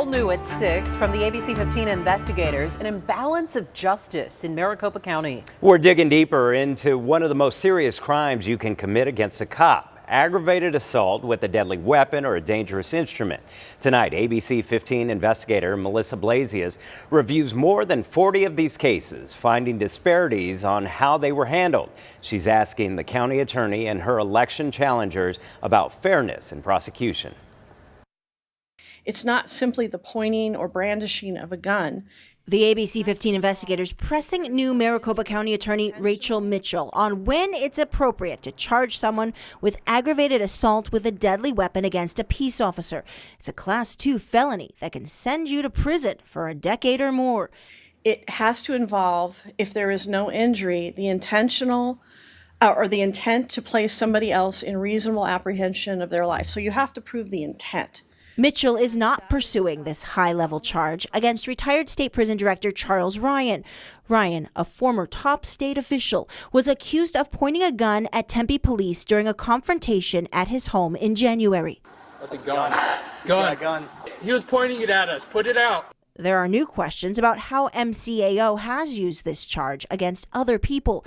All new at 6 from the ABC15 Investigators, an imbalance of justice in Maricopa County. We're digging deeper into one of the most serious crimes you can commit against a cop: aggravated assault with a deadly weapon or a dangerous instrument. Tonight, ABC15 investigator Melissa Blasius reviews more than 40 of these cases, finding disparities on how they were handled. She's asking the county attorney and her election challengers about fairness in prosecution. It's not simply the pointing or brandishing of a gun. The ABC15 investigators pressing new Maricopa County Attorney Rachel Mitchell on when it's appropriate to charge someone with aggravated assault with a deadly weapon against a peace officer. It's a Class 2 felony that can send you to prison for a decade or more. It has to involve, if there is no injury, the intentional or the intent to place somebody else in reasonable apprehension of their life. So you have to prove the intent. Mitchell is not pursuing this high-level charge against retired state prison director Charles Ryan. Ryan, a former top state official, was accused of pointing a gun at Tempe police during a confrontation at his home in January. That's a gun. Gun. He was pointing it at us. Put it out. There are new questions about how MCAO has used this charge against other people.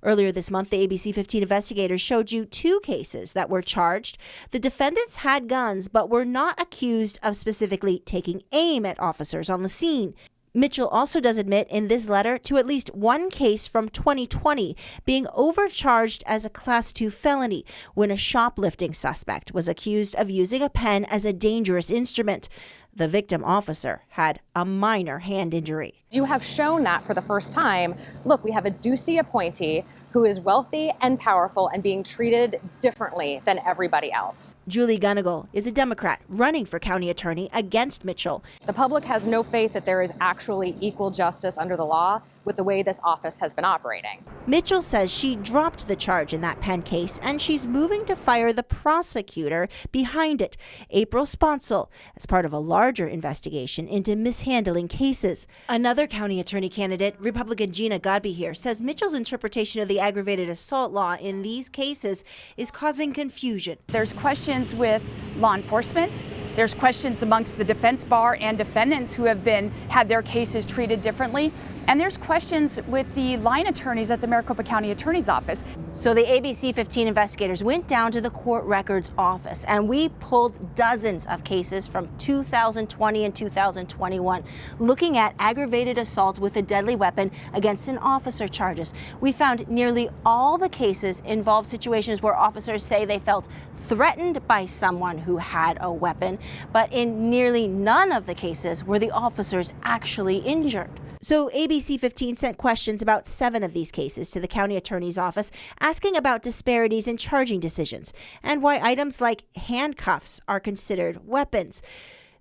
Earlier this month, the ABC15 investigators showed you 2 cases that were charged. The defendants had guns, but were not accused of specifically taking aim at officers on the scene. Mitchell also does admit in this letter to at least one case from 2020 being overcharged as a Class 2 felony when a shoplifting suspect was accused of using a pen as a dangerous instrument. The victim officer had a minor hand injury. You have shown that for the first time. Look, we have a Ducey appointee who is wealthy and powerful and being treated differently than everybody else. Julie Gunnigal is a Democrat running for county attorney against Mitchell. The public has no faith that there is actually equal justice under the law with the way this office has been operating. Mitchell says she dropped the charge in that Penn case, and she's moving to fire the prosecutor behind it, April Sponsel, as part of a larger investigation into mishandling cases. Another county attorney candidate, Republican Gina Godby here, says Mitchell's interpretation of the aggravated assault law in these cases is causing confusion. There's questions with law enforcement. There's questions amongst the defense bar and defendants who have had their cases treated differently. And there's questions with the line attorneys at the Maricopa County Attorney's Office. So the ABC15 investigators went down to the court records office and we pulled dozens of cases from 2020 and 2021 looking at aggravated assault with a deadly weapon against an officer charges. We found nearly all the cases involved situations where officers say they felt threatened by someone who had a weapon, but in nearly none of the cases were the officers actually injured. So ABC15 sent questions about 7 of these cases to the county attorney's office, asking about disparities in charging decisions and why items like handcuffs are considered weapons.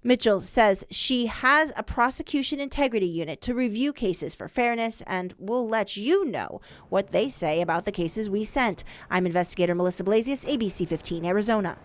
Mitchell says she has a prosecution integrity unit to review cases for fairness, and we'll let you know what they say about the cases we sent. I'm investigator Melissa Blasius, ABC15 Arizona.